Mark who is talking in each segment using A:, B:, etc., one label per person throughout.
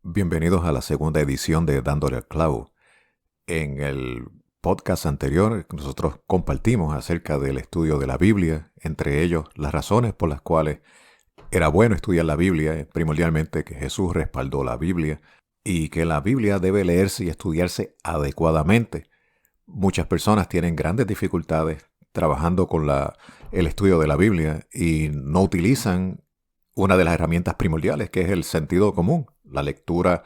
A: Bienvenidos a la segunda edición de Dándole al Clavo. En el podcast anterior nosotros compartimos acerca del estudio de la Biblia, entre ellos las razones por las cuales era bueno estudiar la Biblia, primordialmente que Jesús respaldó la Biblia y que la Biblia debe leerse y estudiarse adecuadamente. Muchas personas tienen grandes dificultades trabajando con el estudio de la Biblia y no utilizan una de las herramientas primordiales, que es el sentido común, la lectura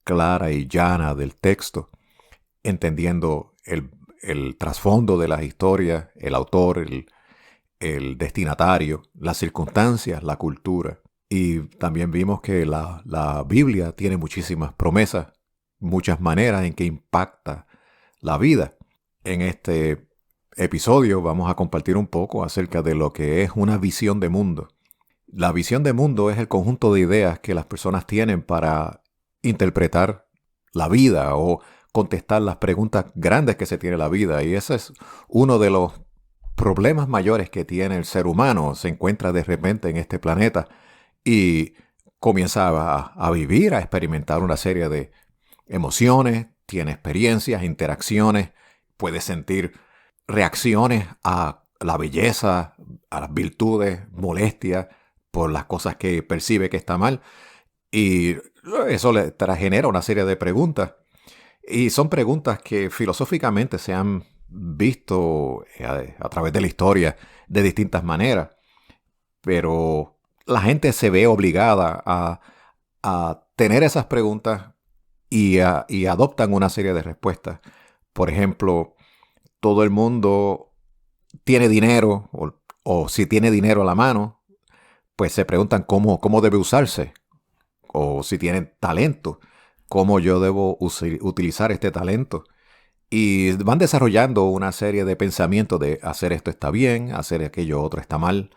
A: clara y llana del texto, entendiendo el trasfondo de las historias, el autor, el destinatario, las circunstancias, la cultura. Y también vimos que la Biblia tiene muchísimas promesas, muchas maneras en que impacta la vida. En este episodio vamos a compartir un poco acerca de lo que es una visión de mundo. La visión de mundo es el conjunto de ideas que las personas tienen para interpretar la vida o contestar las preguntas grandes que se tiene la vida. Y ese es uno de los problemas mayores que tiene el ser humano. Se encuentra de repente en este planeta y comienza a vivir, a experimentar una serie de emociones, tiene experiencias, interacciones, puede sentir reacciones a la belleza, a las virtudes, molestias por las cosas que percibe que está mal. Y eso le genera una serie de preguntas. Y son preguntas que filosóficamente se han visto a través de la historia de distintas maneras. Pero la gente se ve obligada a tener esas preguntas y adoptan una serie de respuestas. Por ejemplo, todo el mundo tiene dinero o si tiene dinero a la mano, pues se preguntan cómo debe usarse, o si tienen talento, cómo yo debo utilizar este talento. Y van desarrollando una serie de pensamientos de hacer esto está bien, hacer aquello otro está mal.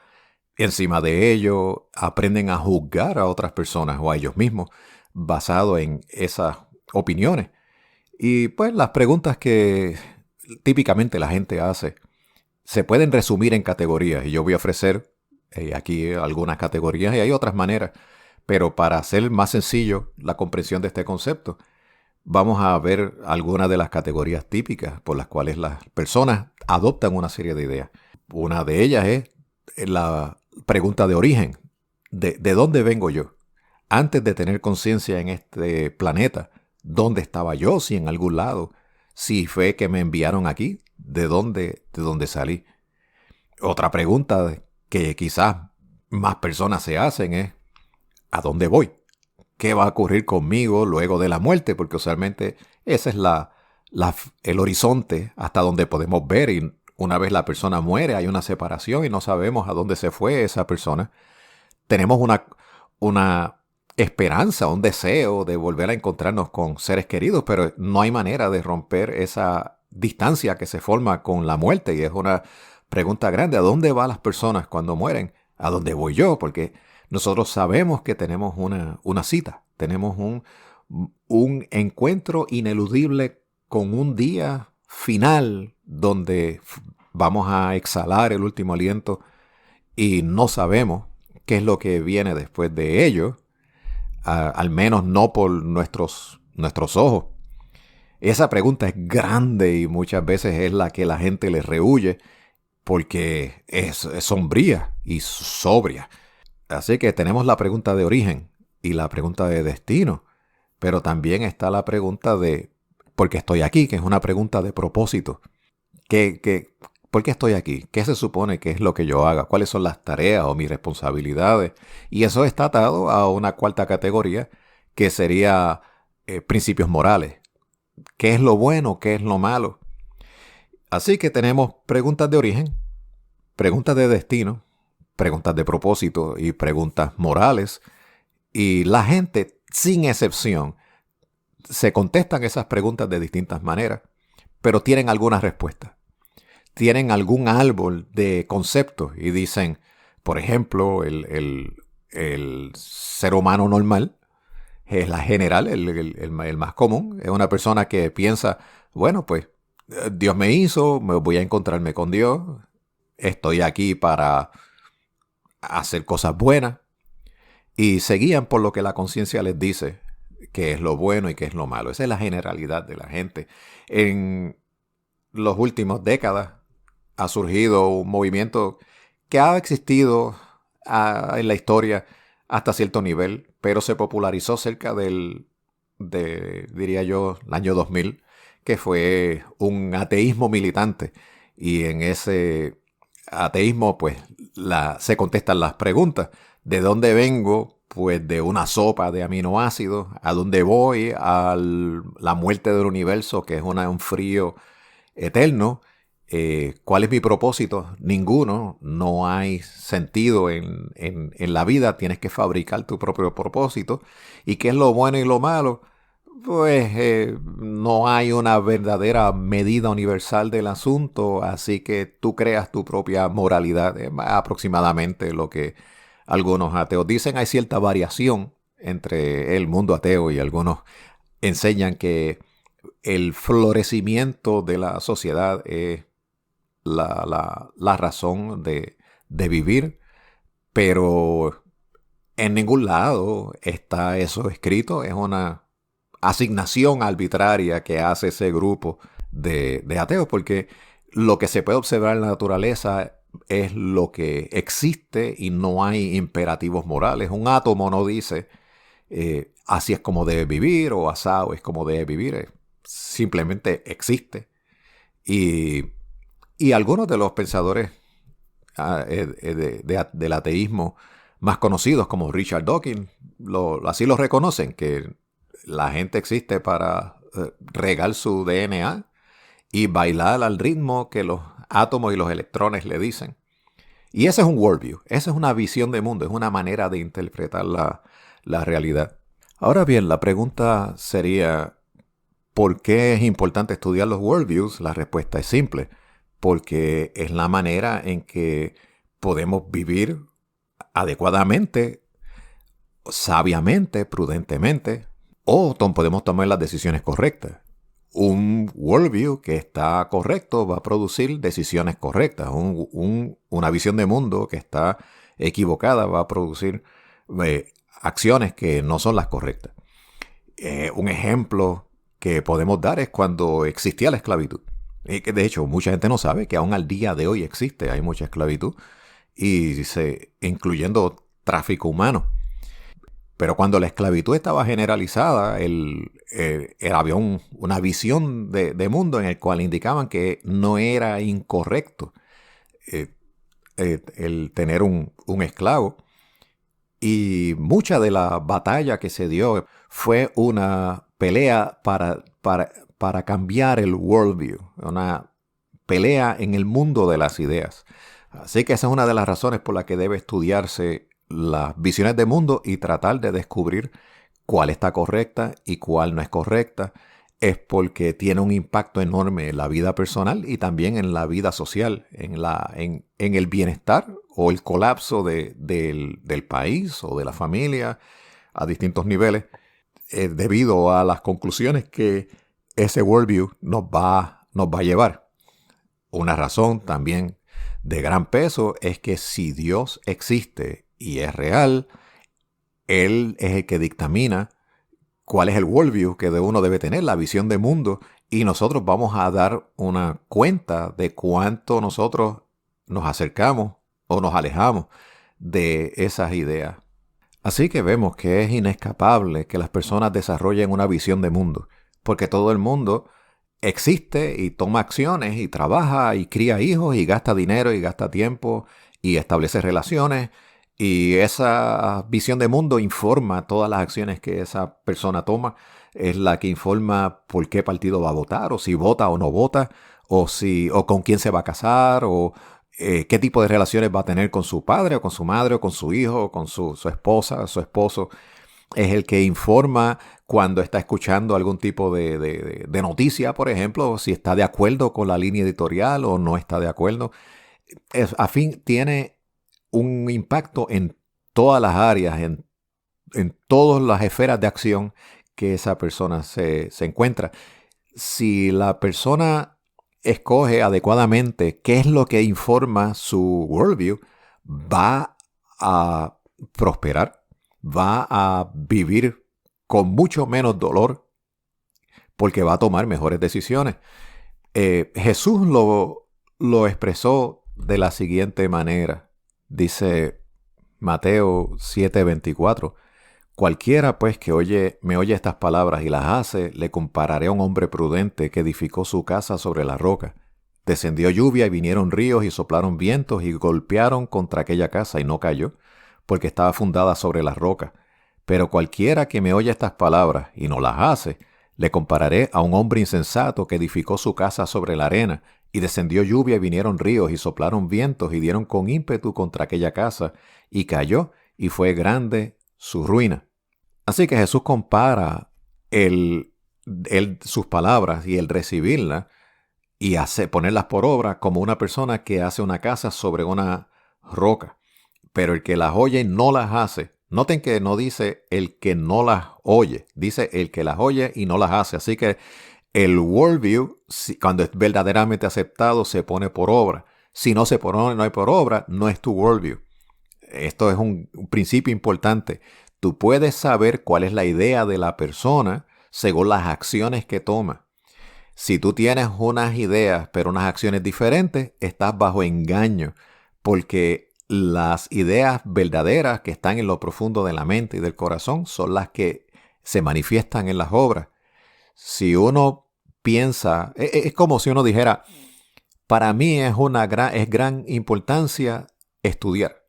A: Encima de ello, aprenden a juzgar a otras personas o a ellos mismos basado en esas opiniones. Y pues las preguntas que típicamente la gente hace se pueden resumir en categorías, y yo voy a ofrecer aquí algunas categorías y hay otras maneras, pero para hacer más sencillo la comprensión de este concepto, vamos a ver algunas de las categorías típicas por las cuales las personas adoptan una serie de ideas. Una de ellas es la pregunta de origen. ¿De dónde vengo yo? Antes de tener conciencia en este planeta, ¿dónde estaba yo? Si en algún lado. Si fue que me enviaron aquí, ¿de dónde salí? Otra pregunta que quizás más personas se hacen es ¿a dónde voy? ¿Qué va a ocurrir conmigo luego de la muerte? Porque usualmente ese es el horizonte hasta donde podemos ver, y una vez la persona muere hay una separación y no sabemos a dónde se fue esa persona. Tenemos una esperanza, un deseo de volver a encontrarnos con seres queridos, pero no hay manera de romper esa distancia que se forma con la muerte, y es una pregunta grande. ¿A dónde van las personas cuando mueren? ¿A dónde voy yo? Porque nosotros sabemos que tenemos una cita, tenemos un encuentro ineludible con un día final donde vamos a exhalar el último aliento y no sabemos qué es lo que viene después de ello, al menos no por nuestros ojos. Esa pregunta es grande y muchas veces es la que la gente le rehúye porque es sombría y sobria. Así que tenemos la pregunta de origen y la pregunta de destino, pero también está la pregunta de ¿por qué estoy aquí? Que es una pregunta de propósito. ¿Por qué estoy aquí? ¿Qué se supone que es lo que yo haga? ¿Cuáles son las tareas o mis responsabilidades? Y eso está atado a una cuarta categoría que sería principios morales. ¿Qué es lo bueno? ¿Qué es lo malo? Así que tenemos preguntas de origen, preguntas de destino, preguntas de propósito y preguntas morales. Y la gente, sin excepción, se contestan esas preguntas de distintas maneras, pero tienen algunas respuestas. Tienen algún árbol de conceptos y dicen, por ejemplo, el ser humano normal, es la general, el más común, es una persona que piensa, bueno, pues Dios me hizo, me voy a encontrarme con Dios, estoy aquí para hacer cosas buenas, y se guían por lo que la conciencia les dice. qué es lo bueno y qué es lo malo. Esa es la generalidad de la gente. En las últimas décadas ha surgido un movimiento que ha existido en la historia hasta cierto nivel, pero se popularizó cerca diría yo, el año 2000, que fue un ateísmo militante. Y en ese ateísmo, pues, se contestan las preguntas. ¿De dónde vengo? Pues de una sopa de aminoácidos. ¿A dónde voy? A la muerte del universo, que es un frío eterno. ¿Cuál es mi propósito? Ninguno. No hay sentido en la vida. Tienes que fabricar tu propio propósito. ¿Y qué es lo bueno y lo malo? Pues no hay una verdadera medida universal del asunto, así que tú creas tu propia moralidad. Es aproximadamente lo que algunos ateos dicen. Hay cierta variación entre el mundo ateo y algunos enseñan que el florecimiento de la sociedad es la razón de vivir, pero en ningún lado está eso escrito. Es una asignación arbitraria que hace ese grupo de ateos, porque lo que se puede observar en la naturaleza es lo que existe y no hay imperativos morales. Un átomo no dice así es como debe vivir o asado es como debe vivir. Simplemente existe. Y, y algunos de los pensadores del ateísmo más conocidos, como Richard Dawkins, así lo reconocen, que la gente existe para regar su DNA y bailar al ritmo que los átomos y los electrones le dicen. Y ese es un worldview, esa es una visión de mundo, es una manera de interpretar la realidad. Ahora bien, la pregunta sería, ¿por qué es importante estudiar los worldviews? La respuesta es simple, porque es la manera en que podemos vivir adecuadamente, sabiamente, prudentemente, o podemos tomar las decisiones correctas. Un worldview que está correcto va a producir decisiones correctas. Una visión de mundo que está equivocada va a producir acciones que no son las correctas. Un ejemplo que podemos dar es cuando existía la esclavitud. Y que de hecho mucha gente no sabe que aún al día de hoy existe, hay mucha esclavitud, incluyendo tráfico humano. Pero cuando la esclavitud estaba generalizada, había una visión de mundo en el cual indicaban que no era incorrecto el tener un esclavo. Y mucha de la batalla que se dio fue una pelea para cambiar el worldview, una pelea en el mundo de las ideas. Así que esa es una de las razones por las que debe estudiarse las visiones de mundo y tratar de descubrir cuál está correcta y cuál no es correcta. Es porque tiene un impacto enorme en la vida personal y también en la vida social, en el bienestar o el colapso del país o de la familia a distintos niveles, debido a las conclusiones que ese worldview nos va a llevar. Una razón también de gran peso es que si Dios existe y es real, Él es el que dictamina cuál es el worldview que uno debe tener, la visión de mundo, y nosotros vamos a dar una cuenta de cuánto nosotros nos acercamos o nos alejamos de esas ideas. Así que vemos que es inescapable que las personas desarrollen una visión de mundo, porque todo el mundo existe y toma acciones y trabaja y cría hijos y gasta dinero y gasta tiempo y establece relaciones, y esa visión de mundo informa todas las acciones que esa persona toma. Es la que informa por qué partido va a votar, o si vota o no vota, o con quién se va a casar, o qué tipo de relaciones va a tener con su padre o con su madre o con su hijo o con su esposa, su esposo. Es el que informa cuando está escuchando algún tipo de noticia, por ejemplo, si está de acuerdo con la línea editorial o no está de acuerdo. Tiene un impacto en todas las áreas, en todas las esferas de acción que esa persona se encuentra. Si la persona escoge adecuadamente qué es lo que informa su worldview, va a prosperar, va a vivir con mucho menos dolor porque va a tomar mejores decisiones. Jesús lo expresó de la siguiente manera. Dice Mateo 7:24. Cualquiera pues que me oye estas palabras y las hace, le compararé a un hombre prudente que edificó su casa sobre la roca. Descendió lluvia y vinieron ríos y soplaron vientos y golpearon contra aquella casa y no cayó, porque estaba fundada sobre la roca. Pero cualquiera que me oye estas palabras y no las hace, le compararé a un hombre insensato que edificó su casa sobre la arena, y descendió lluvia y vinieron ríos y soplaron vientos y dieron con ímpetu contra aquella casa, y cayó, y fue grande su ruina. Así que Jesús compara sus palabras y el recibirlas y ponerlas por obra como una persona que hace una casa sobre una roca. Pero el que las oye y no las hace. Noten que no dice el que no las oye, dice el que las oye y no las hace. Así que el worldview, cuando es verdaderamente aceptado, se pone por obra. Si no se pone no hay por obra, no es tu worldview. Esto es un principio importante. Tú puedes saber cuál es la idea de la persona según las acciones que toma. Si tú tienes unas ideas pero unas acciones diferentes, estás bajo engaño, porque las ideas verdaderas que están en lo profundo de la mente y del corazón son las que se manifiestan en las obras. Si uno piensa, es como si uno dijera, para mí es gran importancia estudiar.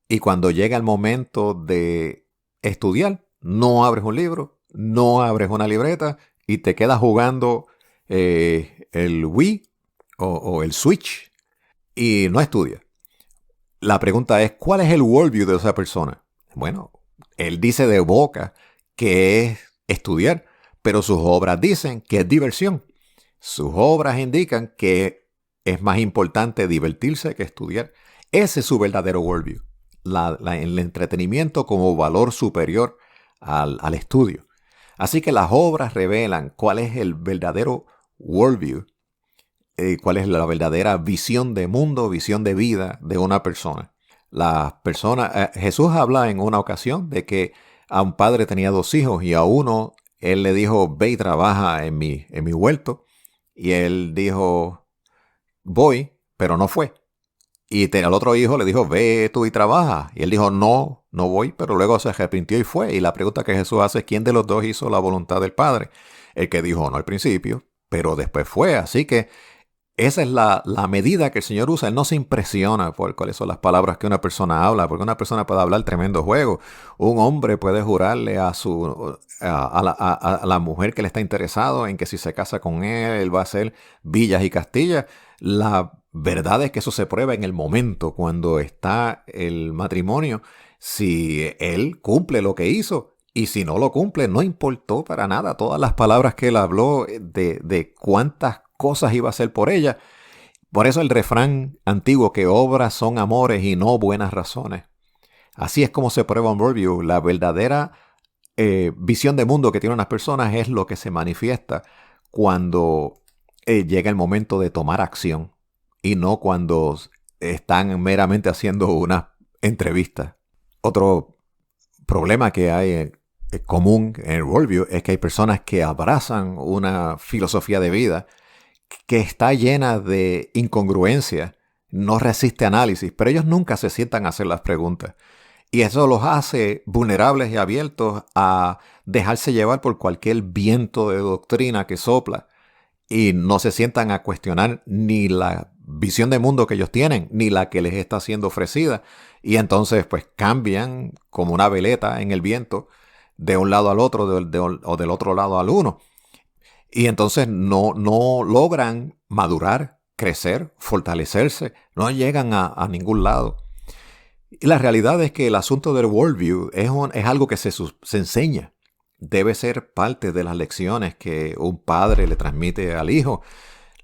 A: Y cuando llega el momento de estudiar, no abres un libro, no abres una libreta y te quedas jugando el Wii o el Switch y no estudias. La pregunta es, ¿cuál es el worldview de esa persona? Bueno, él dice de boca que es estudiar, pero sus obras dicen que es diversión. Sus obras indican que es más importante divertirse que estudiar. Ese es su verdadero worldview. El entretenimiento como valor superior al estudio. Así que las obras revelan cuál es el verdadero worldview, cuál es la verdadera visión de mundo, visión de vida de una persona. Jesús habla en una ocasión de que a un padre tenía 2 hijos y a uno él le dijo, ve y trabaja en mi huerto. Y él dijo, voy, pero no fue. Y al otro hijo le dijo, ve tú y trabaja. Y él dijo, no voy, pero luego se arrepintió y fue. Y la pregunta que Jesús hace es, ¿quién de los dos hizo la voluntad del Padre? El que dijo no al principio, pero después fue. Así que esa es la medida que el Señor usa. Él no se impresiona por cuáles son las palabras que una persona habla, porque una persona puede hablar tremendo juego. Un hombre puede jurarle a la mujer que le está interesado en que si se casa con él va a hacer villas y castillas. La verdad es que eso se prueba en el momento, cuando está el matrimonio, si él cumple lo que hizo. Y si no lo cumple, no importó para nada todas las palabras que él habló de cuántas cosas iba a hacer por ella. Por eso el refrán antiguo que obras son amores y no buenas razones. Así es como se prueba un worldview. La verdadera visión de mundo que tienen las personas es lo que se manifiesta cuando llega el momento de tomar acción y no cuando están meramente haciendo una entrevista. Otro problema que hay común en el worldview es que hay personas que abrazan una filosofía de vida que está llena de incongruencia, no resiste análisis, pero ellos nunca se sientan a hacer las preguntas. Y eso los hace vulnerables y abiertos a dejarse llevar por cualquier viento de doctrina que sopla. Y no se sientan a cuestionar ni la visión de mundo que ellos tienen, ni la que les está siendo ofrecida. Y entonces pues cambian como una veleta en el viento de un lado al otro o del otro lado al uno. Y entonces no logran madurar, crecer, fortalecerse, no llegan a ningún lado. Y la realidad es que el asunto del worldview es algo que se enseña. Debe ser parte de las lecciones que un padre le transmite al hijo.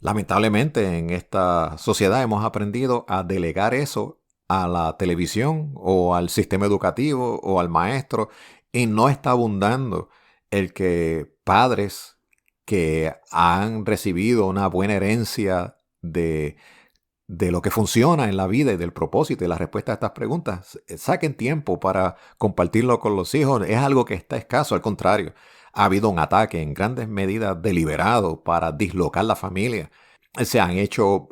A: Lamentablemente en esta sociedad hemos aprendido a delegar eso a la televisión o al sistema educativo o al maestro, y no está abundando el que padres que han recibido una buena herencia de de lo que funciona en la vida y del propósito y la respuesta a estas preguntas. Saquen tiempo para compartirlo con los hijos. Es algo que está escaso, al contrario. Ha habido un ataque en grandes medidas deliberado para dislocar la familia. Se han hecho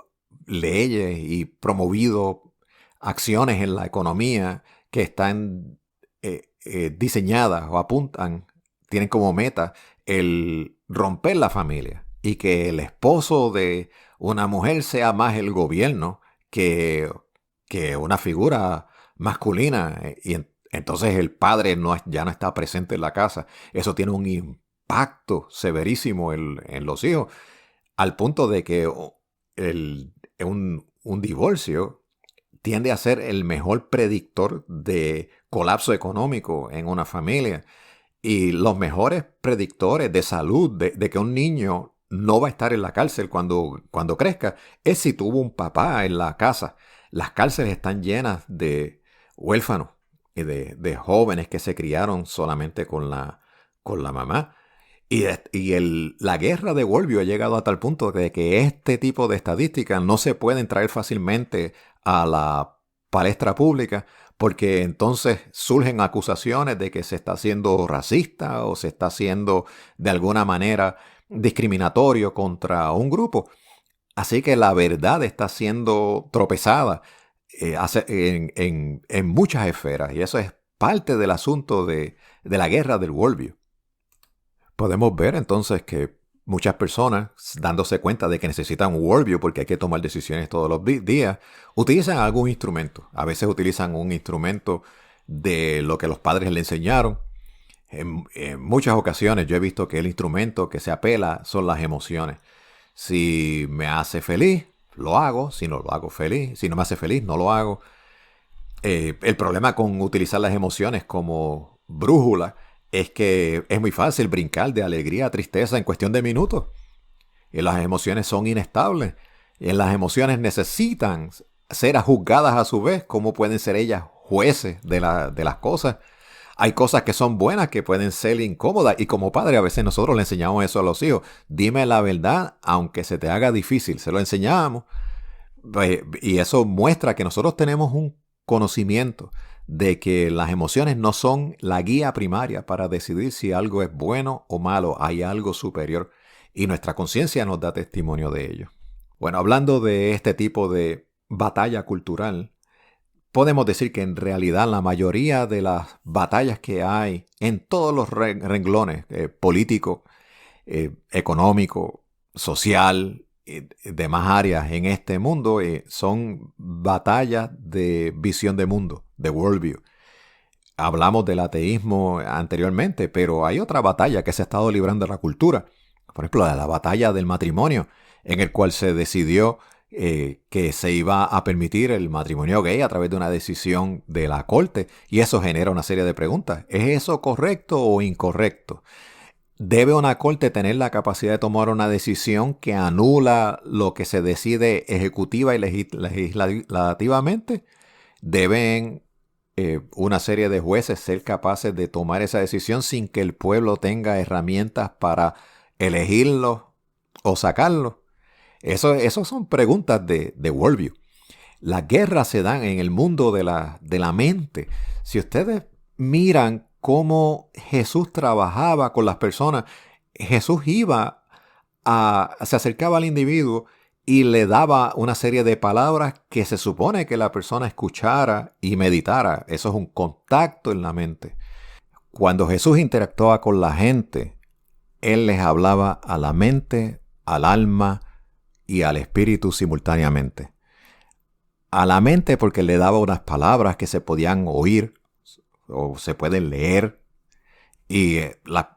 A: leyes y promovido acciones en la economía que están diseñadas o apuntan, tienen como meta el romper la familia y que el esposo de una mujer sea más el gobierno que, que una figura masculina. Entonces el padre ya no está presente en la casa. Eso tiene un impacto severísimo en los hijos, al punto de que un divorcio tiende a ser el mejor predictor de colapso económico en una familia. Y los mejores predictores de salud, de que un niño no va a estar en la cárcel cuando crezca, es si tuvo un papá en la casa. Las cárceles están llenas de huérfanos y de jóvenes que se criaron solamente con la mamá. La guerra de Worldview ha llegado a tal punto de que este tipo de estadísticas no se pueden traer fácilmente a la palestra pública, porque entonces surgen acusaciones de que se está siendo racista o se está haciendo de alguna manera discriminatorio contra un grupo. Así que la verdad está siendo tropezada en muchas esferas, y eso es parte del asunto de la guerra del Worldview. Podemos ver entonces que muchas personas, dándose cuenta de que necesitan un worldview porque hay que tomar decisiones todos los días, utilizan algún instrumento. A veces utilizan un instrumento de lo que los padres le enseñaron. En muchas ocasiones yo he visto que el instrumento que se apela son las emociones. Si me hace feliz, lo hago. Si no lo hago feliz, si no me hace feliz, no lo hago. El problema con utilizar las emociones como brújula es que es muy fácil brincar de alegría a tristeza en cuestión de minutos. Y las emociones son inestables. Y las emociones necesitan ser juzgadas a su vez. ¿Cómo pueden ser ellas jueces de las cosas? Hay cosas que son buenas que pueden ser incómodas. Y como padre a veces nosotros le enseñamos eso a los hijos. Dime la verdad aunque se te haga difícil. Se lo enseñamos. Y eso muestra que nosotros tenemos un conocimiento de que las emociones no son la guía primaria para decidir si algo es bueno o malo. Hay algo superior y nuestra conciencia nos da testimonio de ello. Bueno, hablando de este tipo de batalla cultural, podemos decir que en realidad la mayoría de las batallas que hay en todos los renglones, político, económico, social, demás áreas en este mundo, son batallas de visión de mundo, de worldview. Hablamos del ateísmo anteriormente, pero hay otra batalla que se ha estado librando en la cultura. Por ejemplo, la batalla del matrimonio, en el cual se decidió que se iba a permitir el matrimonio gay a través de una decisión de la corte, y eso genera una serie de preguntas. ¿Es eso correcto o incorrecto? ¿Debe una corte tener la capacidad de tomar una decisión que anula lo que se decide ejecutiva y legislativamente? ¿Deben una serie de jueces ser capaces de tomar esa decisión sin que el pueblo tenga herramientas para elegirlo o sacarlo? Eso son preguntas de worldview. Las guerras se dan en el mundo de la mente. Si ustedes miran cómo Jesús trabajaba con las personas, Jesús se acercaba al individuo y le daba una serie de palabras que se supone que la persona escuchara y meditara. Eso es un contacto en la mente. Cuando Jesús interactuaba con la gente, Él les hablaba a la mente, al alma y al espíritu simultáneamente. A la mente porque le daba unas palabras que se podían oír o se pueden leer y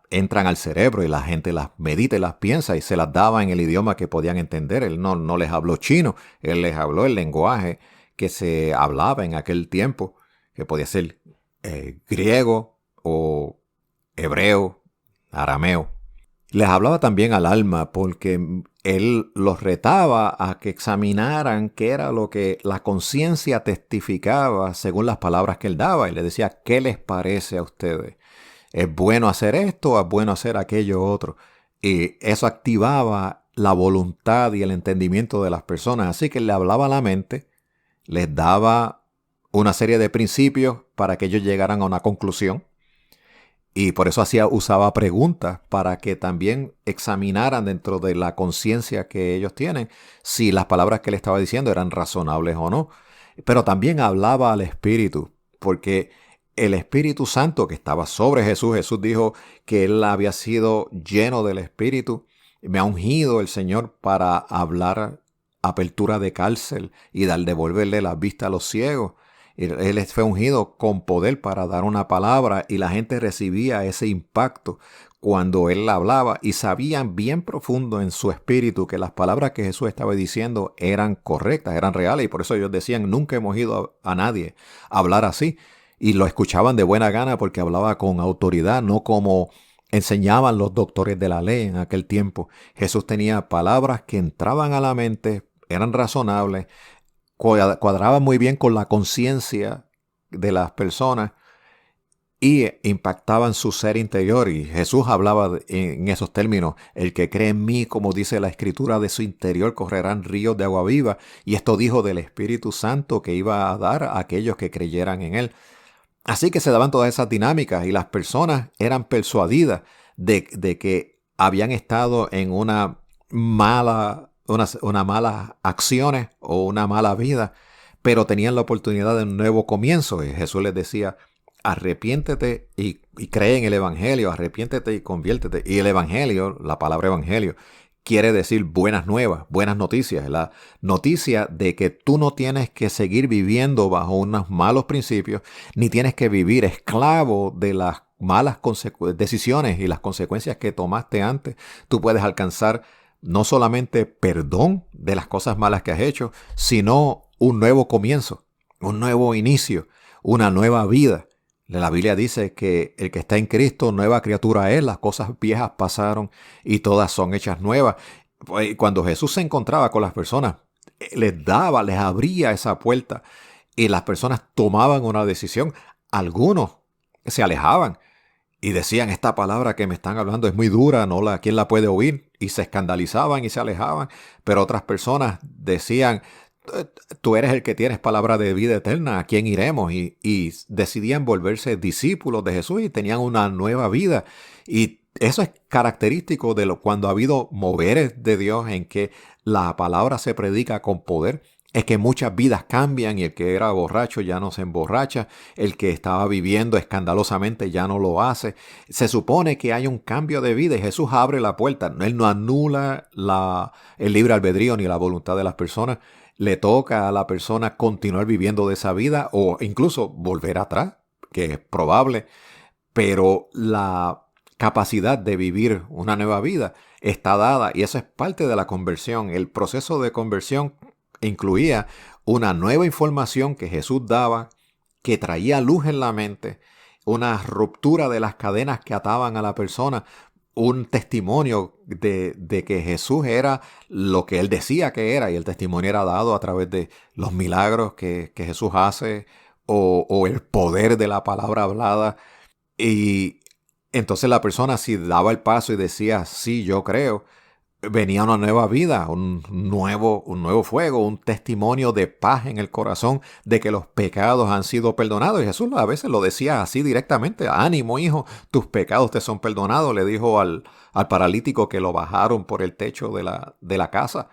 A: entran al cerebro y la gente las medita y las piensa y se las daba en el idioma que podían entender. Él no les habló chino, Él les habló el lenguaje que se hablaba en aquel tiempo, que podía ser griego o hebreo, arameo. Les hablaba también al alma porque Él los retaba a que examinaran qué era lo que la conciencia testificaba según las palabras que Él daba. Y les decía, ¿qué les parece a ustedes? ¿Es bueno hacer esto o es bueno hacer aquello otro? Y eso activaba la voluntad y el entendimiento de las personas. Así que le hablaba a la mente, les daba una serie de principios para que ellos llegaran a una conclusión. Y por eso usaba preguntas para que también examinaran dentro de la conciencia que ellos tienen si las palabras que le estaba diciendo eran razonables o no. Pero también hablaba al Espíritu, porque el Espíritu Santo que estaba sobre Jesús, Jesús dijo que él había sido lleno del Espíritu. Me ha ungido el Señor para hablar apertura de cárcel y devolverle la vista a los ciegos. Él fue ungido con poder para dar una palabra y la gente recibía ese impacto cuando él hablaba y sabían bien profundo en su espíritu que las palabras que Jesús estaba diciendo eran correctas, eran reales, y por eso ellos decían, nunca hemos oído a nadie hablar así, y lo escuchaban de buena gana porque hablaba con autoridad, no como enseñaban los doctores de la ley en aquel tiempo. Jesús tenía palabras que entraban a la mente, eran razonables, cuadraban muy bien con la conciencia de las personas y impactaban su ser interior. Y Jesús hablaba en esos términos: el que cree en mí, como dice la Escritura, de su interior correrán ríos de agua viva. Y esto dijo del Espíritu Santo que iba a dar a aquellos que creyeran en él. Así que se daban todas esas dinámicas y las personas eran persuadidas de que habían estado en una malas acciones o una mala vida, pero tenían la oportunidad de un nuevo comienzo. Y Jesús les decía, arrepiéntete y cree en el Evangelio, arrepiéntete y conviértete. Y el Evangelio, la palabra Evangelio, quiere decir buenas nuevas, buenas noticias. La noticia de que tú no tienes que seguir viviendo bajo unos malos principios, ni tienes que vivir esclavo de las malas decisiones y las consecuencias que tomaste antes. Tú puedes alcanzar no solamente perdón de las cosas malas que has hecho, sino un nuevo comienzo, un nuevo inicio, una nueva vida. La Biblia dice que el que está en Cristo, nueva criatura es, las cosas viejas pasaron y todas son hechas nuevas. Cuando Jesús se encontraba con las personas, les abría esa puerta y las personas tomaban una decisión. Algunos se alejaban y decían, esta palabra que me están hablando es muy dura, ¿quién la puede oír? Y se escandalizaban y se alejaban. Pero otras personas decían, tú eres el que tienes palabra de vida eterna, ¿a quién iremos? Y decidían volverse discípulos de Jesús y tenían una nueva vida. Y eso es característico de cuando ha habido moveres de Dios en que la palabra se predica con poder. Es que muchas vidas cambian y el que era borracho ya no se emborracha, el que estaba viviendo escandalosamente ya no lo hace. Se supone que hay un cambio de vida y Jesús abre la puerta. Él no anula el libre albedrío ni la voluntad de las personas. Le toca a la persona continuar viviendo de esa vida o incluso volver atrás, que es probable, pero la capacidad de vivir una nueva vida está dada y eso es parte de la conversión. El proceso de conversión incluía una nueva información que Jesús daba, que traía luz en la mente, una ruptura de las cadenas que ataban a la persona, un testimonio de que Jesús era lo que él decía que era, y el testimonio era dado a través de los milagros que Jesús hace o el poder de la palabra hablada. Y entonces la persona, si daba el paso y decía, sí, yo creo, venía una nueva vida, un nuevo fuego, un testimonio de paz en el corazón de que los pecados han sido perdonados. Y Jesús a veces lo decía así directamente: ánimo, hijo, tus pecados te son perdonados. Le dijo al paralítico que lo bajaron por el techo de la casa: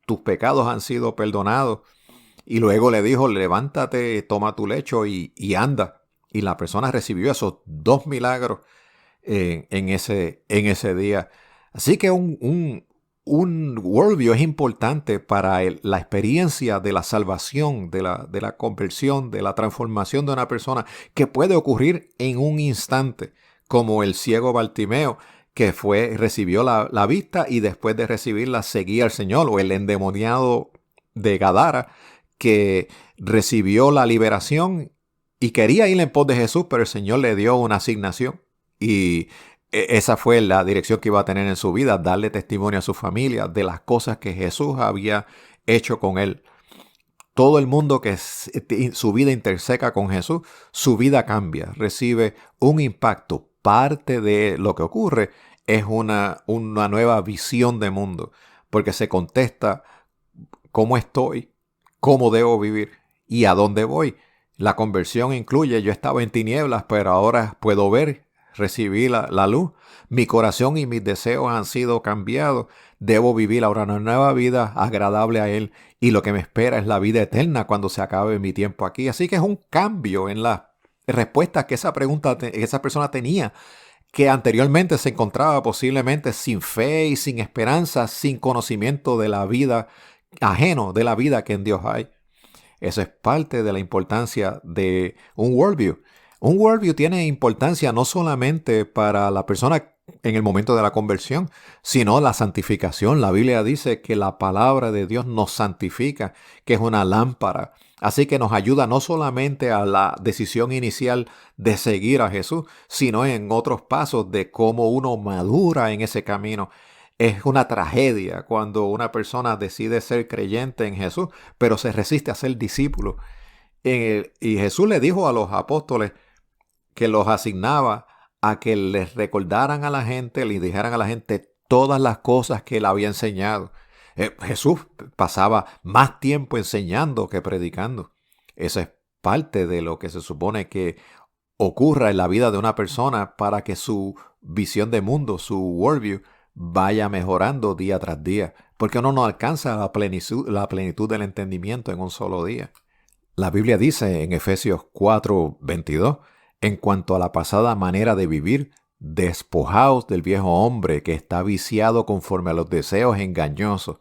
A: tus pecados han sido perdonados. Y luego le dijo: levántate, toma tu lecho y anda. Y la persona recibió esos 2 milagros en ese día. Así que un worldview es importante para la experiencia de la salvación, de la conversión, de la transformación de una persona, que puede ocurrir en un instante, como el ciego Bartimeo, que recibió la vista y después de recibirla seguía al Señor, o el endemoniado de Gadara, que recibió la liberación y quería ir en pos de Jesús, pero el Señor le dio una asignación y esa fue la dirección que iba a tener en su vida: darle testimonio a su familia de las cosas que Jesús había hecho con él. Todo el mundo que su vida interseca con Jesús, su vida cambia, recibe un impacto. Parte de lo que ocurre es una nueva visión de mundo. porque se contesta cómo estoy, cómo debo vivir y a dónde voy. La conversión incluye, yo estaba en tinieblas, pero ahora puedo ver, recibí la luz. Mi corazón y mis deseos han sido cambiados. Debo vivir ahora una nueva vida agradable a Él. Y lo que me espera es la vida eterna cuando se acabe mi tiempo aquí. Así que es un cambio en la respuesta que esa persona tenía, que anteriormente se encontraba posiblemente sin fe y sin esperanza, sin conocimiento de la vida, ajeno de la vida que en Dios hay. Eso es parte de la importancia de un worldview. Un worldview tiene importancia no solamente para la persona en el momento de la conversión, sino la santificación. La Biblia dice que la palabra de Dios nos santifica, que es una lámpara. Así que nos ayuda no solamente a la decisión inicial de seguir a Jesús, sino en otros pasos de cómo uno madura en ese camino. Es una tragedia cuando una persona decide ser creyente en Jesús, pero se resiste a ser discípulo. Y Jesús le dijo a los apóstoles que los asignaba a que les recordaran a la gente, les dijeran a la gente todas las cosas que él había enseñado. Jesús pasaba más tiempo enseñando que predicando. Eso es parte de lo que se supone que ocurra en la vida de una persona para que su visión de mundo, su worldview, vaya mejorando día tras día, porque uno no alcanza la plenitud del entendimiento en un solo día. La Biblia dice en Efesios 4:22, en cuanto a la pasada manera de vivir, despojaos del viejo hombre que está viciado conforme a los deseos engañosos.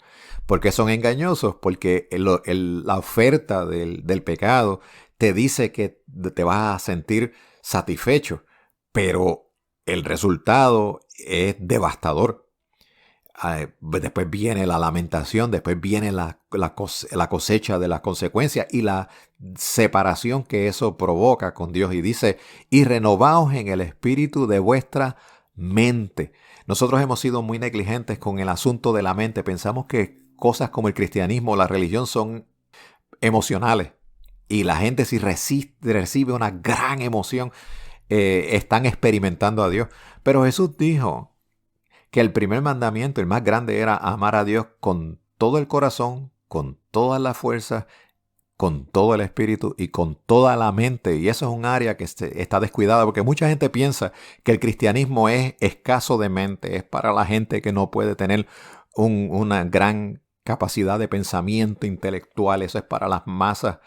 A: ¿Por qué son engañosos? Porque la oferta del pecado te dice que te vas a sentir satisfecho, pero el resultado es devastador. Después viene la lamentación, después viene la cosecha de las consecuencias y la separación que eso provoca con Dios. Y dice, y renovaos en el espíritu de vuestra mente. Nosotros hemos sido muy negligentes con el asunto de la mente. Pensamos que cosas como el cristianismo, la religión son emocionales. Y la gente si recibe una gran emoción, están experimentando a Dios. Pero Jesús dijo que el primer mandamiento, el más grande, era amar a Dios con todo el corazón, con todas las fuerzas, con todo el espíritu y con toda la mente. Y eso es un área que está descuidada porque mucha gente piensa que el cristianismo es escaso de mente, es para la gente que no puede tener una gran capacidad de pensamiento intelectual. Eso es para las masas.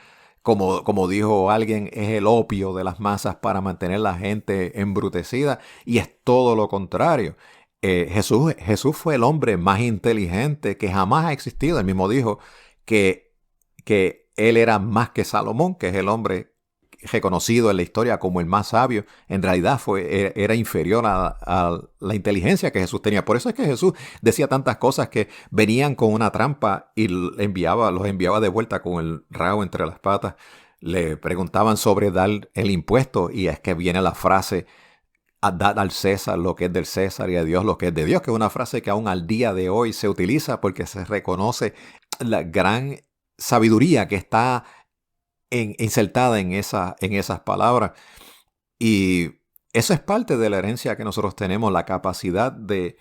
A: Como dijo alguien, es el opio de las masas para mantener la gente embrutecida, y es todo lo contrario. Jesús fue el hombre más inteligente que jamás ha existido. Él mismo dijo que él era más que Salomón, que es el hombre reconocido en la historia como el más sabio. En realidad era inferior a la inteligencia que Jesús tenía. Por eso es que Jesús decía tantas cosas que venían con una trampa y los enviaba de vuelta con el rabo entre las patas. Le preguntaban sobre dar el impuesto y es que viene la frase: a dar al César lo que es del César y a Dios lo que es de Dios, que es una frase que aún al día de hoy se utiliza porque se reconoce la gran sabiduría que está insertada en esas palabras. Y eso es parte de la herencia que nosotros tenemos, la capacidad de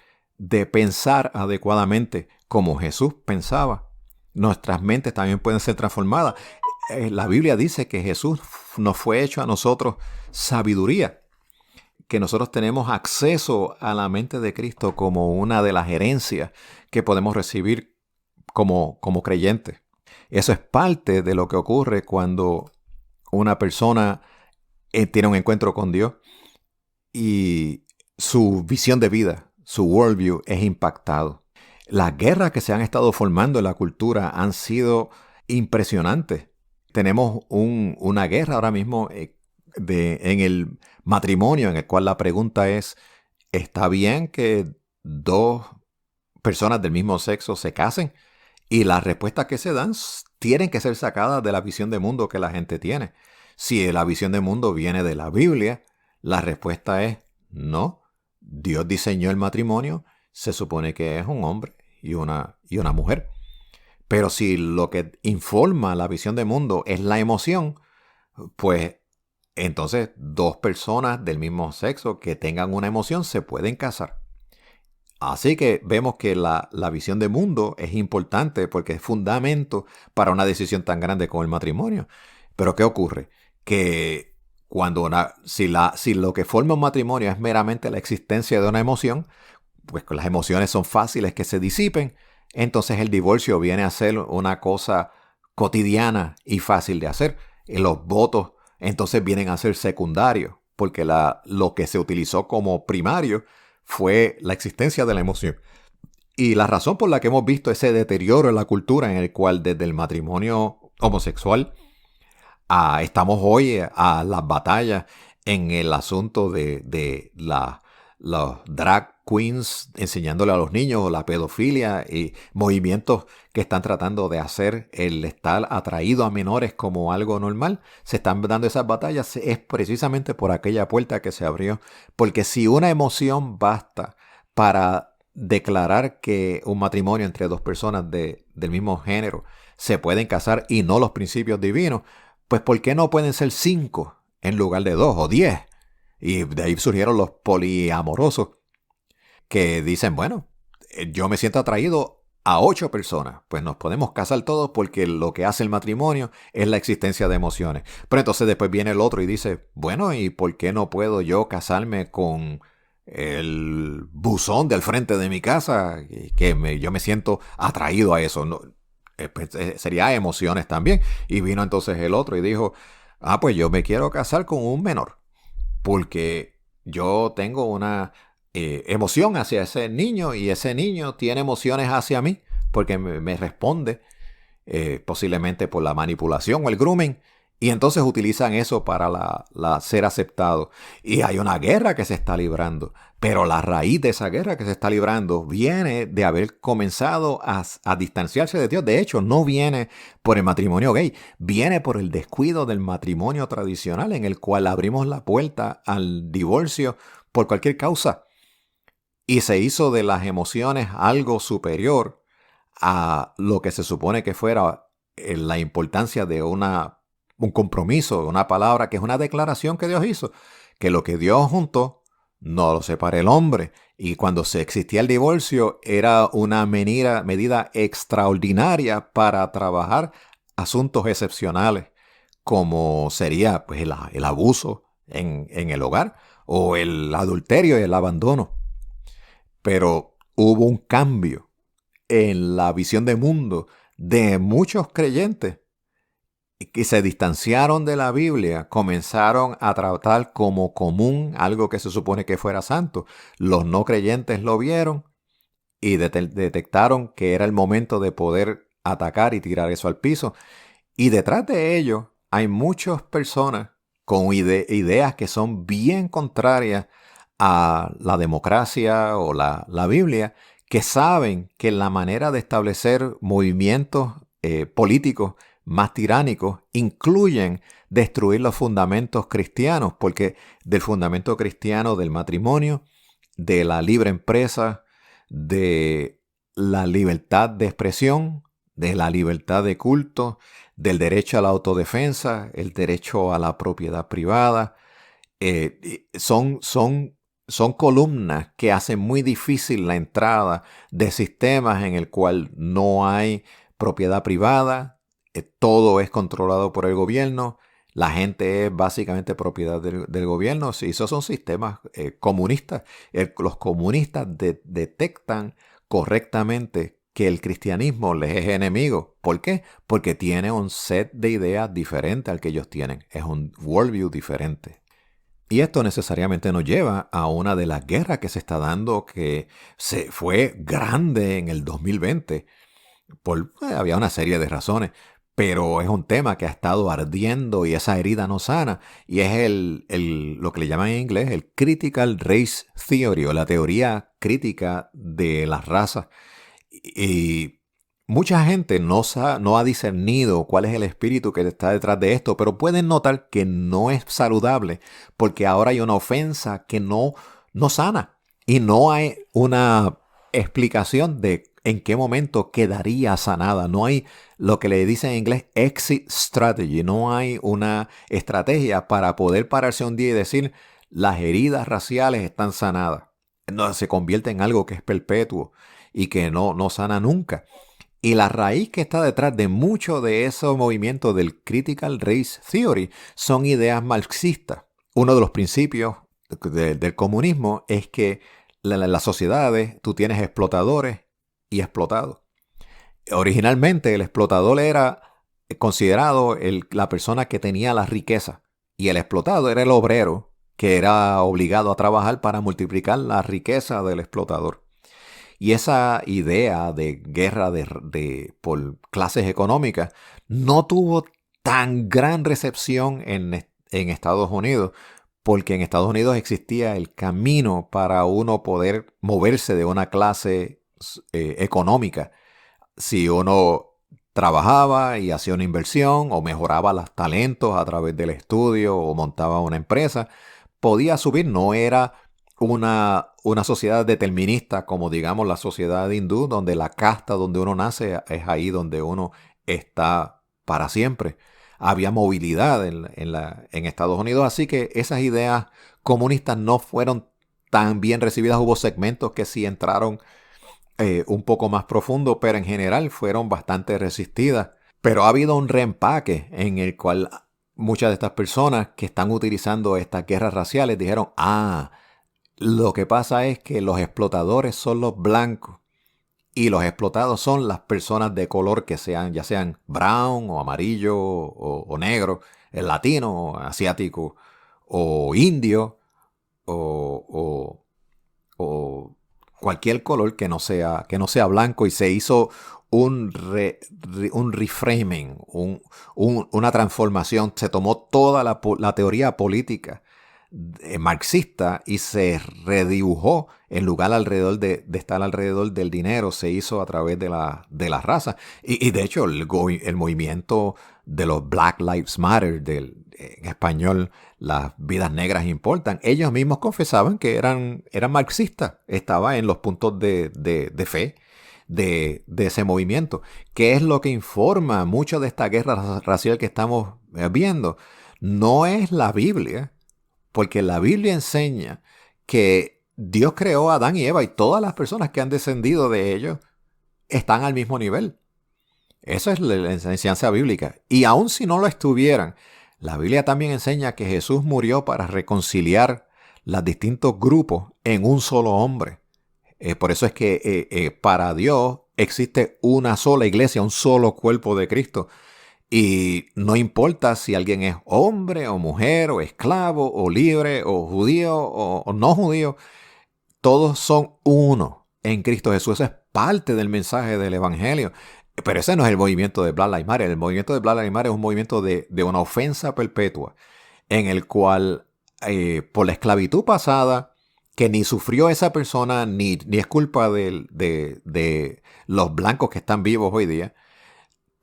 A: pensar adecuadamente como Jesús pensaba. Nuestras mentes también pueden ser transformadas. La Biblia dice que Jesús nos fue hecho a nosotros sabiduría, que nosotros tenemos acceso a la mente de Cristo como una de las herencias que podemos recibir como creyentes. Eso es parte de lo que ocurre cuando una persona tiene un encuentro con Dios y su visión de vida, su worldview, es impactado. Las guerras que se han estado formando en la cultura han sido impresionantes. Tenemos una guerra ahora mismo en el matrimonio, en el cual la pregunta es: ¿está bien que dos personas del mismo sexo se casen? Y las respuestas que se dan tienen que ser sacadas de la visión de mundo que la gente tiene. Si la visión de mundo viene de la Biblia, la respuesta es no. Dios diseñó el matrimonio, se supone que es un hombre y una mujer. Pero si lo que informa la visión de mundo es la emoción, pues entonces dos personas del mismo sexo que tengan una emoción se pueden casar. Así que vemos que la visión de mundo es importante porque es fundamento para una decisión tan grande como el matrimonio. Pero ¿qué ocurre? Que si lo que forma un matrimonio es meramente la existencia de una emoción, pues las emociones son fáciles que se disipen, entonces el divorcio viene a ser una cosa cotidiana y fácil de hacer. Y los votos entonces vienen a ser secundarios, porque lo que se utilizó como primario fue la existencia de la emoción. Y la razón por la que hemos visto ese deterioro en la cultura en el cual desde el matrimonio homosexual estamos hoy a las batallas en el asunto de los drag queens enseñándole a los niños la pedofilia y movimientos que están tratando de hacer el estar atraído a menores como algo normal. Se están dando esas batallas, es precisamente por aquella puerta que se abrió. Porque si una emoción basta para declarar que un matrimonio entre dos personas del mismo género se pueden casar y no los principios divinos, pues ¿por qué no pueden ser 5 en lugar de 2 o 10? Y de ahí surgieron los poliamorosos que dicen, bueno, yo me siento atraído a 8 personas, pues nos podemos casar todos porque lo que hace el matrimonio es la existencia de emociones. Pero entonces después viene el otro y dice, bueno, ¿y por qué no puedo yo casarme con el buzón del frente de mi casa? Yo me siento atraído a eso. No, pues, sería emociones también. Y vino entonces el otro y dijo, pues yo me quiero casar con un menor porque yo tengo una emoción hacia ese niño y ese niño tiene emociones hacia mí porque me responde posiblemente por la manipulación o el grooming. Y entonces utilizan eso para ser aceptado. Y hay una guerra que se está librando. Pero la raíz de esa guerra que se está librando viene de haber comenzado a distanciarse de Dios. De hecho, no viene por el matrimonio gay. Viene por el descuido del matrimonio tradicional en el cual abrimos la puerta al divorcio por cualquier causa. Y se hizo de las emociones algo superior a lo que se supone que fuera la importancia de un compromiso, una palabra que es una declaración que Dios hizo, que lo que Dios juntó no lo separe el hombre. Y cuando se existía el divorcio era una medida extraordinaria para trabajar asuntos excepcionales, como sería pues, el abuso en el hogar o el adulterio y el abandono. Pero hubo un cambio en la visión de mundo de muchos creyentes que se distanciaron de la Biblia, comenzaron a tratar como común algo que se supone que fuera santo. Los no creyentes lo vieron y detectaron que era el momento de poder atacar y tirar eso al piso. Y detrás de ello hay muchas personas con ideas que son bien contrarias a la democracia o la Biblia, que saben que la manera de establecer movimientos políticos más tiránicos incluyen destruir los fundamentos cristianos, porque del fundamento cristiano del matrimonio, de la libre empresa, de la libertad de expresión, de la libertad de culto, del derecho a la autodefensa, el derecho a la propiedad privada, son columnas que hacen muy difícil la entrada de sistemas en el cual no hay propiedad privada, todo es controlado por el gobierno, la gente es básicamente propiedad del gobierno. Si esos son sistemas comunistas, los comunistas detectan correctamente que el cristianismo les es enemigo. ¿Por qué? Porque tiene un set de ideas diferente al que ellos tienen. Es un worldview diferente. Y esto necesariamente nos lleva a una de las guerras que se está dando que se fue grande en el 2020. Había una serie de razones, pero es un tema que ha estado ardiendo y esa herida no sana. Y es lo que le llaman en inglés el Critical Race Theory o la teoría crítica de las razas. Y mucha gente no ha discernido cuál es el espíritu que está detrás de esto, pero pueden notar que no es saludable porque ahora hay una ofensa que no sana y no hay una explicación de en qué momento quedaría sanada. No hay lo que le dicen en inglés exit strategy, no hay una estrategia para poder pararse un día y decir las heridas raciales están sanadas. no, se convierte en algo que es perpetuo y que no sana nunca. Y la raíz que está detrás de mucho de esos movimientos del Critical Race Theory son ideas marxistas. Uno de los principios del comunismo es que las sociedades, tú tienes explotadores y explotados. Originalmente el explotador era considerado la persona que tenía la riqueza y el explotado era el obrero que era obligado a trabajar para multiplicar la riqueza del explotador. Y esa idea de guerra por clases económicas no tuvo tan gran recepción en Estados Unidos, porque en Estados Unidos existía el camino para uno poder moverse de una clase económica. Si uno trabajaba y hacía una inversión o mejoraba los talentos a través del estudio o montaba una empresa, podía subir. No era una sociedad determinista como digamos la sociedad hindú, donde la casta donde uno nace es ahí donde uno está para siempre. Había movilidad en Estados Unidos, así que esas ideas comunistas no fueron tan bien recibidas. Hubo segmentos que sí entraron un poco más profundo, pero en general fueron bastante resistidas. Pero ha habido un reempaque en el cual muchas de estas personas que están utilizando estas guerras raciales dijeron, lo que pasa es que los explotadores son los blancos y los explotados son las personas de color que sean, ya sean brown o amarillo o negro, el latino o asiático o indio o cualquier color que no sea blanco, y se hizo un reframing, una transformación. Se tomó toda la teoría política marxista y se redibujó. En lugar alrededor de estar alrededor del dinero, se hizo a través de la raza. Y de hecho el movimiento de los Black Lives Matter, en español las vidas negras importan, ellos mismos confesaban que eran marxistas. Estaba en los puntos de fe de ese movimiento, que es lo que informa mucho de esta guerra racial que estamos viendo. No es la Biblia, porque la Biblia enseña que Dios creó a Adán y Eva y todas las personas que han descendido de ellos están al mismo nivel. Eso es la enseñanza bíblica. Y aun si no lo estuvieran, la Biblia también enseña que Jesús murió para reconciliar los distintos grupos en un solo hombre. Por eso es que para Dios existe una sola iglesia, un solo cuerpo de Cristo. Y no importa si alguien es hombre o mujer o esclavo o libre o judío o no judío, todos son uno en Cristo Jesús. Eso es parte del mensaje del Evangelio. Pero ese no es el movimiento de Black Lives Matter. El movimiento de Black Lives Matter es un movimiento de una ofensa perpetua, en el cual por la esclavitud pasada, que ni sufrió esa persona, ni es culpa de los blancos que están vivos hoy día,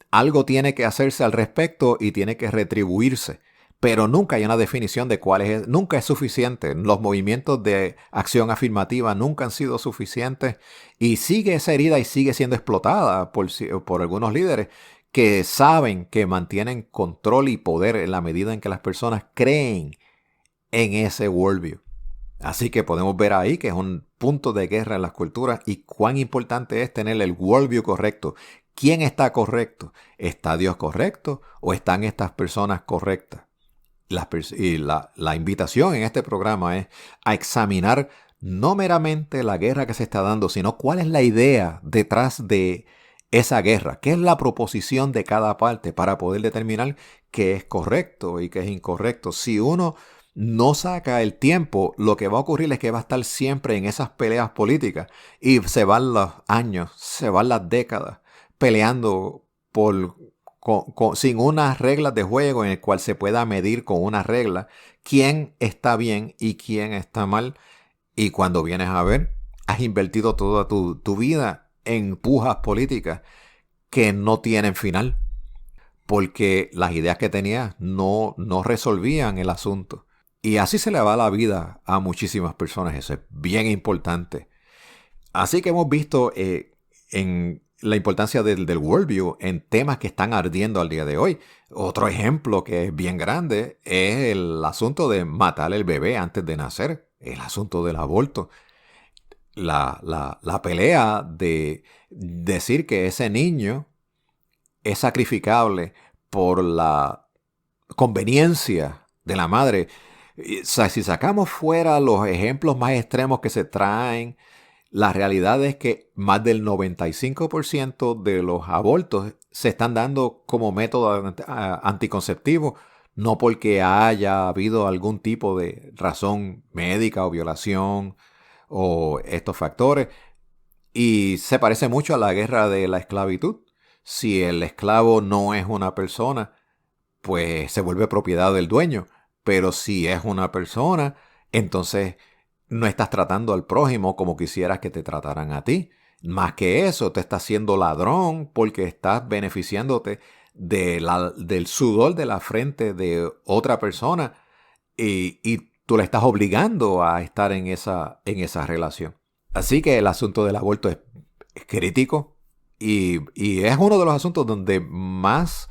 A: algo tiene que hacerse al respecto y tiene que retribuirse. Pero nunca hay una definición de cuál es. Nunca es suficiente. Los movimientos de acción afirmativa nunca han sido suficientes. Y sigue esa herida y sigue siendo explotada por algunos líderes que saben que mantienen control y poder en la medida en que las personas creen en ese worldview. Así que podemos ver ahí que es un punto de guerra en las culturas y cuán importante es tener el worldview correcto. ¿Quién está correcto? ¿Está Dios correcto o están estas personas correctas? La invitación en este programa es a examinar no meramente la guerra que se está dando, sino cuál es la idea detrás de esa guerra, qué es la proposición de cada parte para poder determinar qué es correcto y qué es incorrecto. Si uno no saca el tiempo, lo que va a ocurrir es que va a estar siempre en esas peleas políticas y se van los años, se van las décadas peleando sin unas reglas de juego en el cual se pueda medir con una regla quién está bien y quién está mal. Y cuando vienes a ver, has invertido toda tu vida en pujas políticas que no tienen final, porque las ideas que tenías no resolvían el asunto. Y así se le va la vida a muchísimas personas. Eso es bien importante. Así que hemos visto en la importancia del worldview en temas que están ardiendo al día de hoy. Otro ejemplo que es bien grande es el asunto de matar al bebé antes de nacer, el asunto del aborto. la pelea de decir que ese niño es sacrificable por la conveniencia de la madre. O sea, si sacamos fuera los ejemplos más extremos que se traen, la realidad es que más del 95% de los abortos se están dando como método anticonceptivo, no porque haya habido algún tipo de razón médica o violación o estos factores. Y se parece mucho a la guerra de la esclavitud. Si el esclavo no es una persona, pues se vuelve propiedad del dueño. Pero si es una persona, entonces no estás tratando al prójimo como quisieras que te trataran a ti. Más que eso, te estás siendo ladrón porque estás beneficiándote del sudor de la frente de otra persona y tú le estás obligando a estar en esa relación. Así que el asunto del aborto es crítico y es uno de los asuntos donde más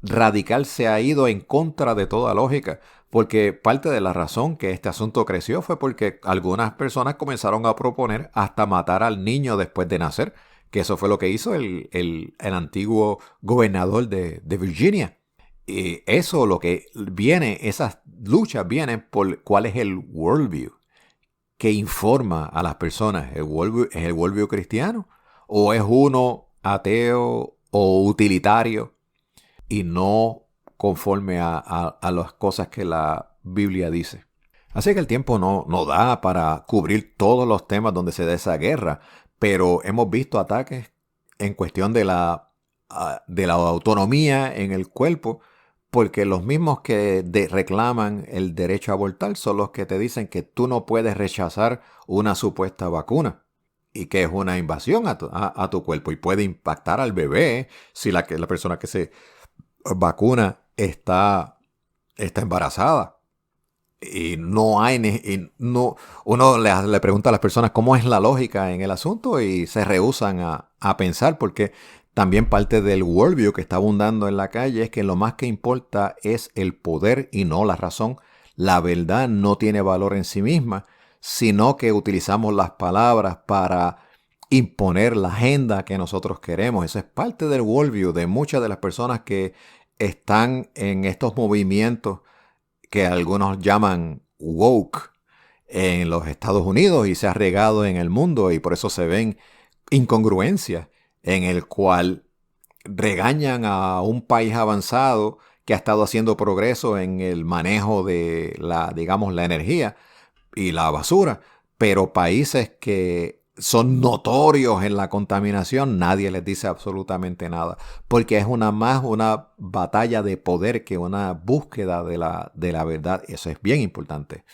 A: radical se ha ido en contra de toda lógica, porque parte de la razón que este asunto creció fue porque algunas personas comenzaron a proponer hasta matar al niño después de nacer, que eso fue lo que hizo el antiguo gobernador de Virginia. Y eso lo que viene, esas luchas vienen por cuál es el worldview que informa a las personas. ¿Es el worldview cristiano? ¿O es uno ateo o utilitario y no conforme a las cosas que la Biblia dice? Así que el tiempo no da para cubrir todos los temas donde se da esa guerra, pero hemos visto ataques en cuestión de la autonomía en el cuerpo, porque los mismos que reclaman el derecho a abortar son los que te dicen que tú no puedes rechazar una supuesta vacuna y que es una invasión a tu cuerpo y puede impactar al bebé si la persona que se vacuna está embarazada. Y no hay, uno le pregunta a las personas cómo es la lógica en el asunto y se rehúsan a pensar, porque también parte del worldview que está abundando en la calle es que lo más que importa es el poder y no la razón. La verdad no tiene valor en sí misma, sino que utilizamos las palabras para imponer la agenda que nosotros queremos. Eso es parte del worldview de muchas de las personas que están en estos movimientos que algunos llaman woke en los Estados Unidos y se ha regado en el mundo, y por eso se ven incongruencias en el cual regañan a un país avanzado que ha estado haciendo progreso en el manejo de la energía y la basura, pero países que son notorios en la contaminación, nadie les dice absolutamente nada, porque es una batalla de poder que una búsqueda de la verdad. Eso es bien importante.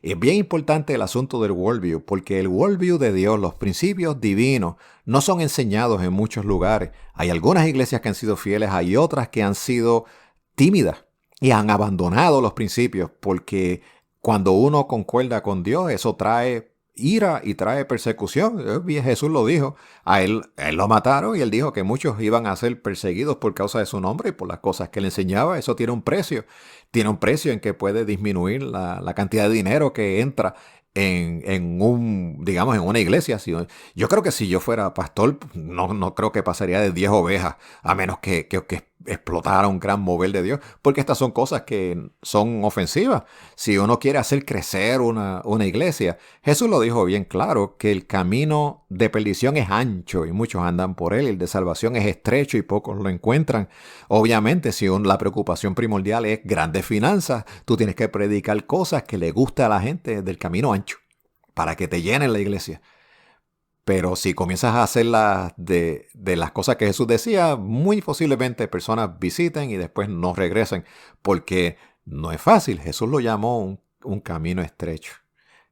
A: Es bien importante el asunto del worldview, porque el worldview de Dios, los principios divinos, no son enseñados en muchos lugares. Hay algunas iglesias que han sido fieles, hay otras que han sido tímidas y han abandonado los principios, porque cuando uno concuerda con Dios, eso trae ira y trae persecución. Jesús lo dijo, él lo mataron y él dijo que muchos iban a ser perseguidos por causa de su nombre y por las cosas que él enseñaba. Eso tiene un precio en que puede disminuir la cantidad de dinero que entra en una iglesia. Yo creo que si yo fuera pastor, no creo que pasaría de 10 ovejas, a menos que explotara un gran mover de Dios, porque estas son cosas que son ofensivas. Si uno quiere hacer crecer una iglesia, Jesús lo dijo bien claro, que el camino de perdición es ancho y muchos andan por él, el de salvación es estrecho y pocos lo encuentran. Obviamente, si la preocupación primordial es grandes finanzas, tú tienes que predicar cosas que le guste a la gente del camino ancho, para que te llenen la iglesia. Pero si comienzas a hacer de las cosas que Jesús decía, muy posiblemente personas visiten y después no regresen, porque no es fácil. Jesús lo llamó un camino estrecho.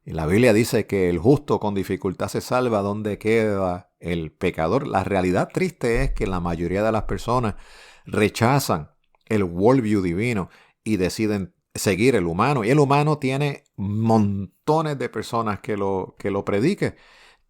A: Y la Biblia dice que el justo con dificultad se salva. ¿Dónde queda el pecador? La realidad triste es que la mayoría de las personas rechazan el worldview divino y deciden seguir el humano. Y el humano tiene montones de personas que lo prediquen.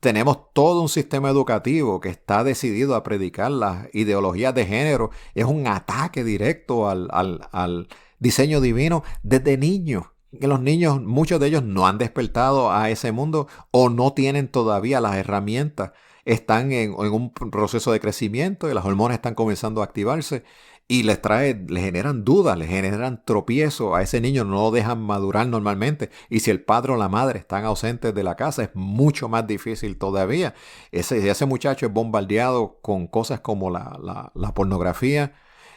A: Tenemos todo un sistema educativo que está decidido a predicar las ideologías de género. Es un ataque directo al diseño divino desde niños. que los niños, muchos de ellos no han despertado a ese mundo o no tienen todavía las herramientas. Están en un proceso de crecimiento y las hormonas están comenzando a activarse y les generan dudas, les generan tropiezos. A ese niño no lo dejan madurar normalmente. Y si el padre o la madre están ausentes de la casa, es mucho más difícil todavía. Ese muchacho es bombardeado con cosas como la pornografía,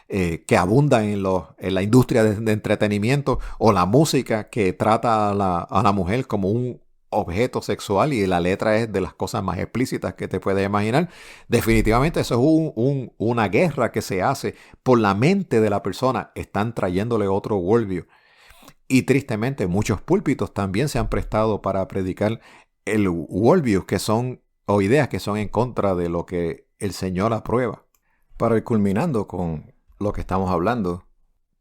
A: que abunda en la industria de entretenimiento, o la música que trata a la mujer como un objeto sexual y la letra es de las cosas más explícitas que te puedes imaginar. Definitivamente eso es una guerra que se hace por la mente de la persona. Están trayéndole otro worldview. Y tristemente muchos púlpitos también se han prestado para predicar el worldview que son, o ideas que son en contra de lo que el Señor aprueba. Para ir culminando con lo que estamos hablando,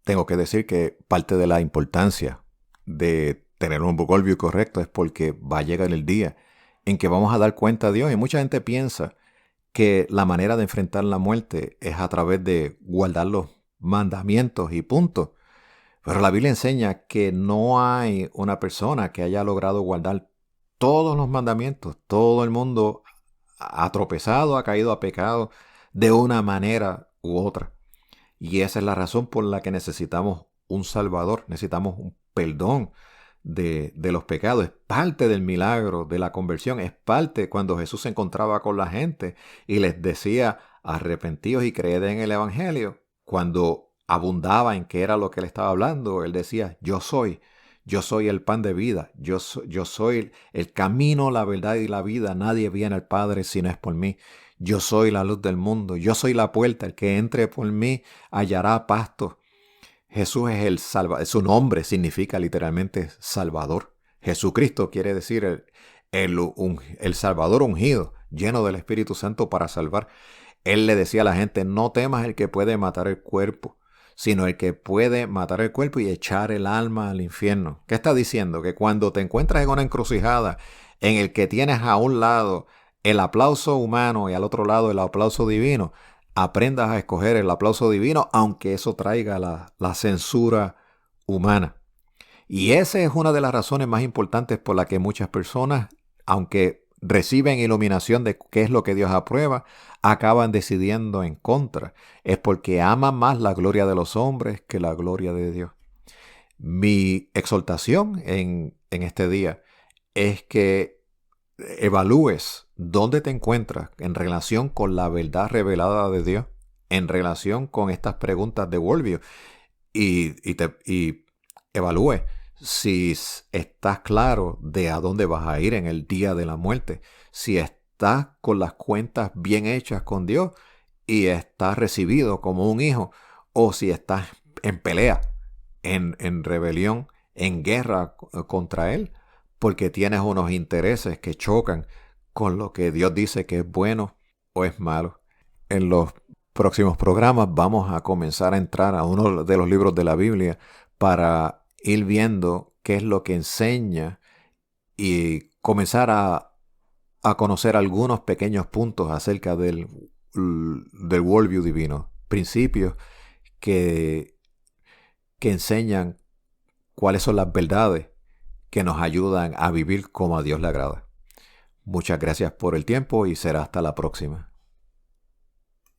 A: tengo que decir que parte de la importancia de tener un worldview correcto es porque va a llegar el día en que vamos a dar cuenta a Dios. Y mucha gente piensa que la manera de enfrentar la muerte es a través de guardar los mandamientos y punto. Pero la Biblia enseña que no hay una persona que haya logrado guardar todos los mandamientos. Todo el mundo ha tropezado, ha caído a pecado de una manera u otra. Y esa es la razón por la que necesitamos un Salvador, necesitamos un perdón de los pecados. Es parte del milagro de la conversión, es parte cuando Jesús se encontraba con la gente y les decía, arrepentíos y creed en el Evangelio. Cuando abundaba en qué era lo que él estaba hablando, él decía, yo soy el pan de vida, yo soy el camino, la verdad y la vida, nadie viene al Padre si no es por mí. Yo soy la luz del mundo, yo soy la puerta, el que entre por mí hallará pasto. Jesús es el Salvador, su nombre significa literalmente Salvador. Jesucristo quiere decir el Salvador ungido, lleno del Espíritu Santo para salvar. Él le decía a la gente, no temas el que puede matar el cuerpo, sino el que puede matar el cuerpo y echar el alma al infierno. ¿Qué está diciendo? Que cuando te encuentras en una encrucijada en el que tienes a un lado el aplauso humano y al otro lado el aplauso divino, aprendas a escoger el aplauso divino, aunque eso traiga la censura humana. Y esa es una de las razones más importantes por la que muchas personas, aunque reciben iluminación de qué es lo que Dios aprueba, acaban decidiendo en contra. Es porque aman más la gloria de los hombres que la gloria de Dios. Mi exhortación en este día es que evalúes dónde te encuentras en relación con la verdad revelada de Dios, en relación con estas preguntas de worldview, y evalúe si estás claro de a dónde vas a ir en el día de la muerte, si estás con las cuentas bien hechas con Dios y estás recibido como un hijo, o si estás en pelea, en rebelión, en guerra contra Él, porque tienes unos intereses que chocan con lo que Dios dice que es bueno o es malo. En los próximos programas vamos a comenzar a entrar a uno de los libros de la Biblia para ir viendo qué es lo que enseña y comenzar a conocer algunos pequeños puntos acerca del worldview divino, principios que enseñan cuáles son las verdades que nos ayudan a vivir como a Dios le agrada. Muchas gracias por el tiempo y será hasta la próxima.